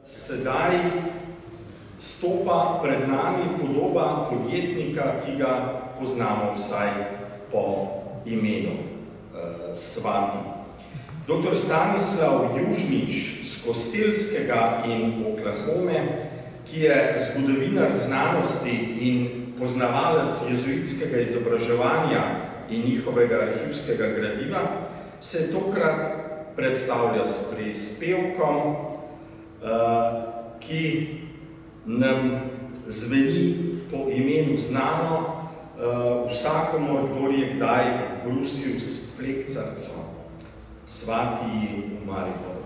sedaj stopa pred nami podoba podjetnika, ki ga poznamo vsaj po imenu Svati. Dr. Stanislav Južnič z Kostelskega in Oklahome, ki je zgodovinar znanosti in poznavalec jezuitskega izobraževanja in njihovega arhivskega gradiva, se tokrat predstavlja s prispevkom, ki nam zveni po imenu znano vsakomor, kdor je kdaj brusil s plekcarco, Svati v Mariboru.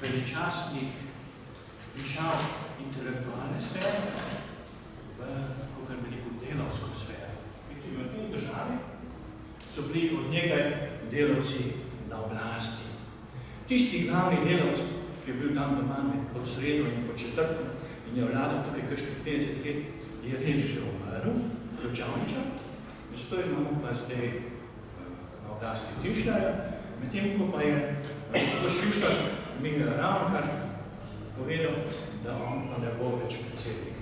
Veličastnih držav intelektualne sfere v kakor veliko delavsko sfero. V tej državi so bili od nekaj delavci na oblasti. Tisti glavni delavci, ki je bil tam doma pod sredo in pod četrtkom in je vladal tukaj kakšnih 50 let, je res že umrl, Ključavničar, zato imamo pa zdaj na oblasti Tišljarja, medtem ko pa je gospod Šuštar mi je ravno kar povedal, da on pa ne bo več predsednik.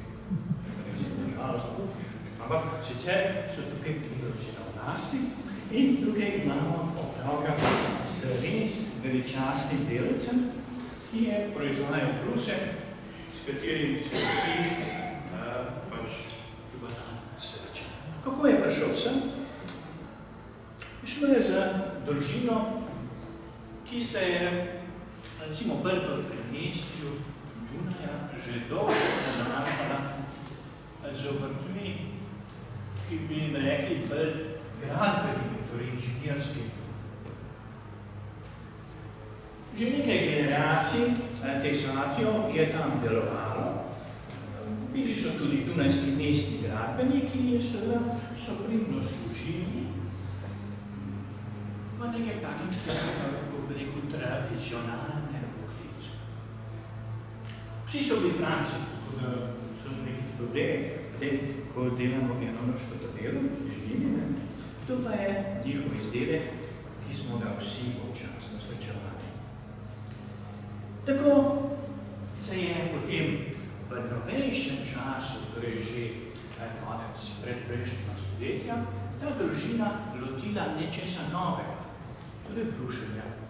Ampak sicer so tukaj delavci na oblasti in tukaj imamo opravka z res veličastnim delavcem, ki je proizvajal pluse, s katerim se vsi pač juba tam sreča. Kako je prišel sem? Šlo je za družino, ki se je recimo bolj v predmestju Dunaja že dolgo nanašala z obrtmi, ki bi jim rekli bolj gradbeni, torej inženirski. Že nekaj generacij teh Svatijev je tam delovalo. Bili so tudi dunajski mestni gradbeniki in seveda so pridno služili v nekem takem tradicionalnem poklicu. Vsi so bili Franci, so neki problemi, ko delamo genomično tabelo, živine, to pa je njihov izdelek, ki smo ga vsi občasno srečevali. Tako se je potem v novejšem času, torej že konec predprejšnjega stoletja, ta družina lotila nečesa novega, torej brušenja.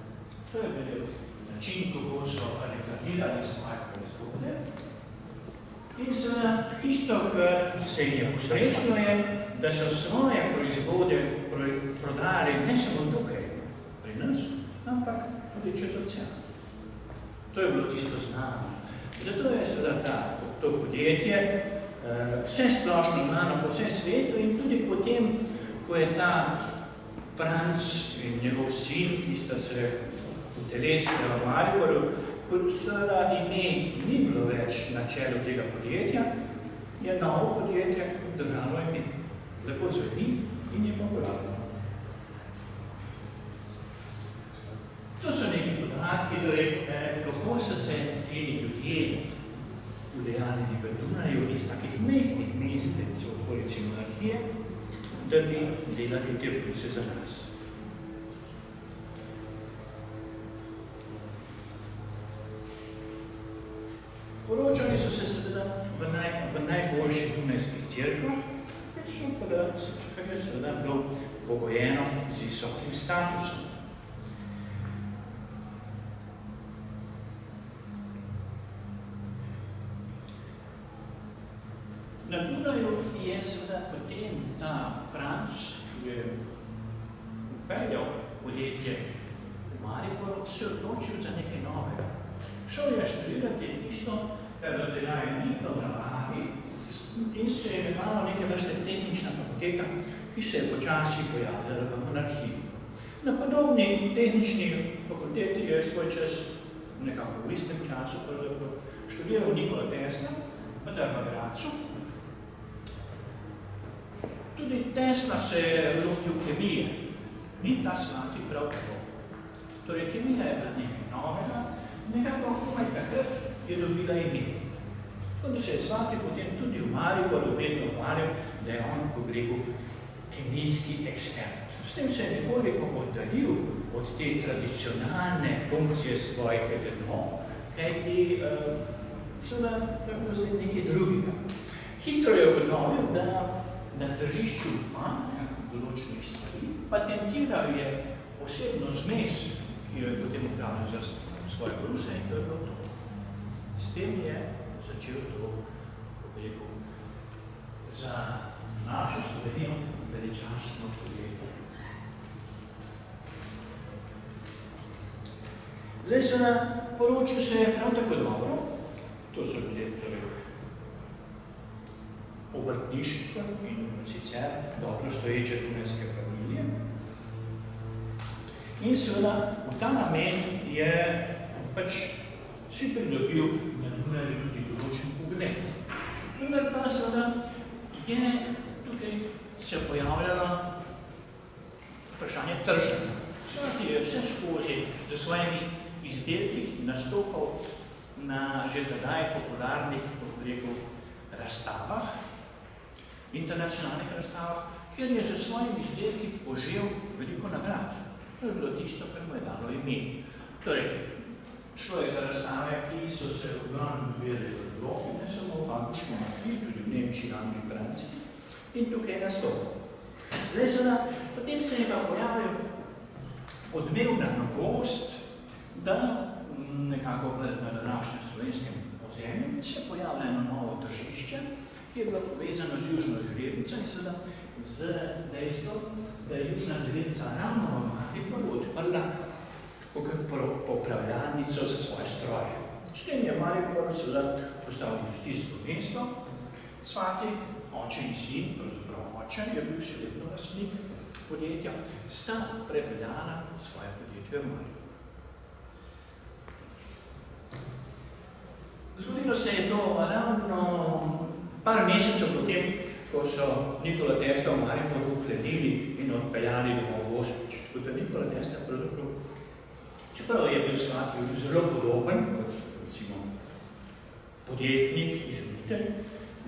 To je bil način, kako so reklamirali svoje proizvode. In seveda tisto, kar se je posrečilo je, da so svoje proizvode prodali ne samo tukaj pri nas, ampak tudi čez ocean. To je bilo tisto znano. Zato je seveda to podjetje vse splošno znano po vsem svetu in tudi potem, ko je ta Franc in njegov sin, ki sta se utelesili v Mariboru, kot seveda ime ni bilo več na čelu tega podjetja, je novo podjetje držalo ime. Lepo zveni in je popularno. To so neki podatki, kako so se ti ljudje udejanili v Dunaju iz takih mehkih mestec v okolici monarhije, da bi delali te vkuse za nas. Poročali so se seveda v najboljših dunajskih cerkvah, kar je seveda bilo pogojeno z visokim statusom. Na Dunaju je seveda potem ta Franc, ki je upeljal podjetje v Mariboru, se odločil za nekaj novega. Šel je študirati tisto, kar delajo ni prav navabi, in se je imenovalo neke vrste tehnična fakulteta, ki se je počasi pojavljala v monarhiji. Na podobni tehnični fakulteti je svoj čas, nekako v istem času, študiral Nikola Tesla, vendar v Gradcu. Tudi Tesla se je lotil kemije in ta svati prav tako. Torej, kemija je bila nekaj novega, nekako komaj takrat je dobila ime. Tako da se je svati potem tudi v Mariboru vedno hvalil, da je on, ko rekel, kemijski ekspert. S tem se je nekoliko oddaljil od te tradicionalne funkcije svojih vedno, kajti seveda to je bilo zdaj nekaj drugega. Hitro je ugotovil, da na tržišču manjka določenih stvari, patentiral je posebno zmes, ki jo je potem upravljal za svoje bruse in to je bilo to. S tem je začel to, kako bi rekel, za našo Slovenijo veličastno podjetje. Zdaj se poročil se je prav tako dobro, to so bile obrtniška in sicer dobro stoječe dunajske familije. In seveda v ta namen je pač si pridobil na Dunaju tudi določen ugled. Vendar pa seveda je tukaj se pojavljalo vprašanje trženja. Svati je vse skozi za svojimi izdelki nastopal na že tedaj popularnih, kako rekel, razstavah, internacionalnih razstavah, kjer je za svojimi izdelki požel veliko nagrad. To je bilo tisto, kar mu je dalo ime. Torej, šlo je za razstave, ki so se v glavnem odvijali v Evropi, ne samo v Habsburški monarhiji, tudi v Nemčiji, Angliji, Franciji. In tukaj je nastopil. Zdaj seveda, potem se je pa pojavil odmevna novost, da nekako na današnjem slovenskem ozemlju se pojavlja eno novo tržišče, ki je bilo povezano z južno železnico in seveda z dejstvom, da je južna železnica ravno v Mariboru odprla popravljalnico za svoje stroje. S tem je Maribor seveda postal industrijsko mesto, svati, oče in sin, pravzaprav oče, je bil še vedno lastnik podjetja, sta prepeljala svoje podjetje v Maribor. Zgodilo se je to ravno par mesecev potem, ko so Nikola Tesla v Mariboru uklenili in odpeljali domov Gospič. Tako da Nikola Tesla pravzaprav, čeprav je bil svati zelo podoben, kot recimo podjetnik, izumitelj,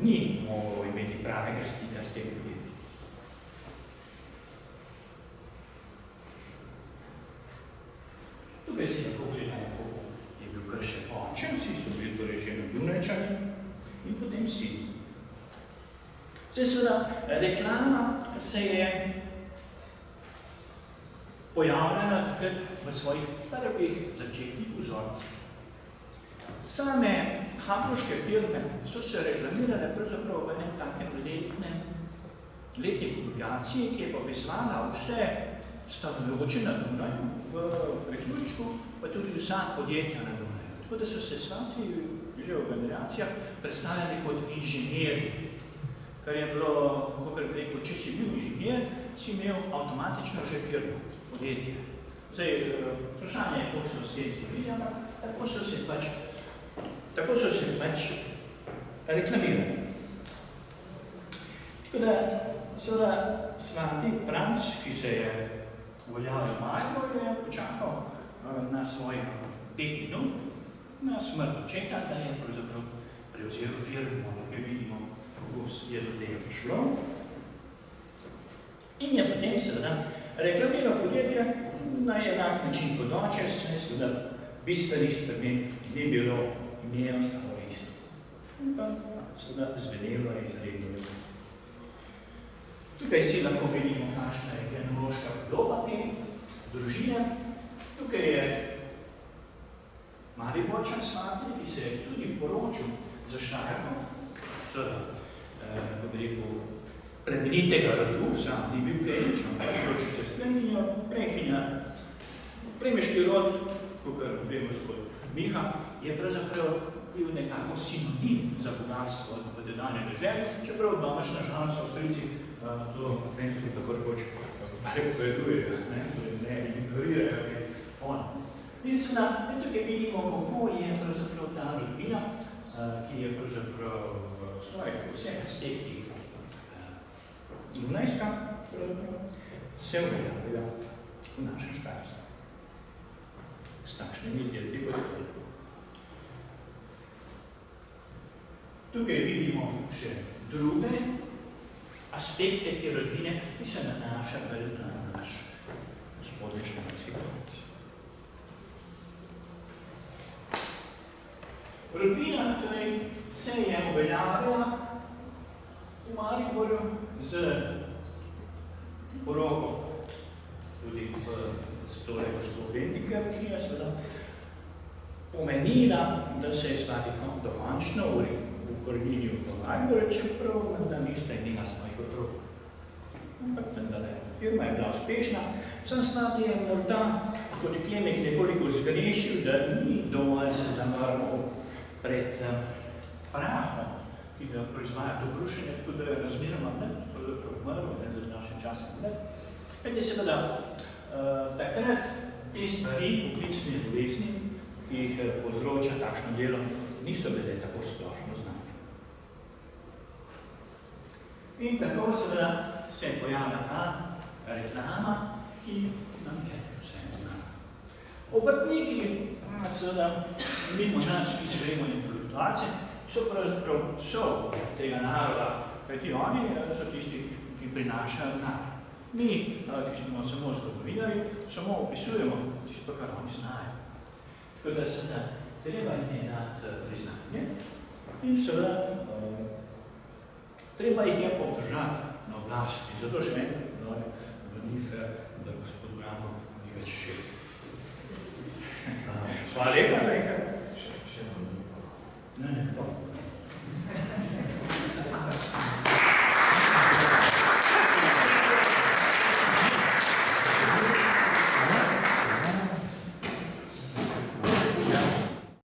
ni mogel imeti pravega stika s tem podjetjem. Tukaj si lahko gledamo, kako je bil Kršek oče, vsi so bili torej že na Dunajčani in potem sin. Zdaj seveda, reklama se je pojavljala takrat v svojih prvih začetnih vzorcih. Same habsburške firme so se reklamirale pravzaprav v enem takem letni publikaciji, ki je popisovala vse stanujoče na Dunaju, v priključku pa tudi vsa podjetja na Dunaju. Tako da so se svati že v generacijah predstavljali kot inženirji, kar je bilo, kako bi rekel, če si bil inženir, si imel avtomatično že firmo, podjetje. Zdaj, vprašanje je, koliko so s tem zgodili, ampak tako so se pač reklamirali. Tako da, seveda, svati Franc, ki se je uveljavil v Mariboru, je počakal na svoj 5 minut, na smrt očeta, da je pravzaprav prevzel firmo, da vidimo, kako je do tega prišlo. In je potem seveda reklamiral podjetje na enak način kot oče, seveda bistvenih sprememb ni bilo, ime je ostalo isto. In pa seveda zvenelo je izredno. Tukaj si lahko vidimo, kakšna je genealoška podoba te družine. Tukaj je Mariborčan svati, ki se je tudi poročil za Štajerko, seveda, ko bi rekel, plemenitega rodu, sam ni bil plemič, poročil se s plemkinjo, plemiški rod, kakor ve gospod Miha, je pravzaprav bil nekako sinonim za bogatstvo v dedanje deželi, čeprav danes na žalost Avstrijci to venski tako rekoč prepovedujejo, ne ignorirajo on. In seveda, tukaj vidimo, kako je pravzaprav ta rodbina, ki je pravzaprav v svojih vseh aspektih Dunajska, se uveljavila v našem Štajerskem. S takšnimi izdelki kot je. Tukaj vidimo še druge aspekte te rodbine, ki se nanaša na naš spodnji štajerski konec. Rodbina torej se je uveljavila v Mariboru z poroko tudi s tole gospod Vendiker, ki je seveda pomenila, da se je svati dokončno ukoreninil v Mariboru, čeprav da nista imela svojih otrok. Ampak vendale, firma je bila uspešna, sem svati je morda kot Klemek nekoliko zgrešil, da ni dovolj se zamrl pred prahom, ki ga proizvaja to brušenje, tako da je razmeroma umrl, za našem časem. Kajti seveda, takrat te stvari, poklicne bolezni, ki jih povzroča takšno delo, niso bile tako splošno znane. In tako seveda se je pojavila ta reklama, ki nam je vse znana. Obrtniki, seveda, mimo nas, ki se gremo intelektualce, so pravzaprav tega naroda, kajti oni so tisti, ki prinašajo narod. Mi, ki smo samo zgodovinari, samo opisujemo tisto, kar oni znajo. Tako da seveda treba jim dati priznanje in seveda treba jih je podržati na oblasti. Zato še enkrat ni fair, da gospod Branko ni več šef. Hvala lepa.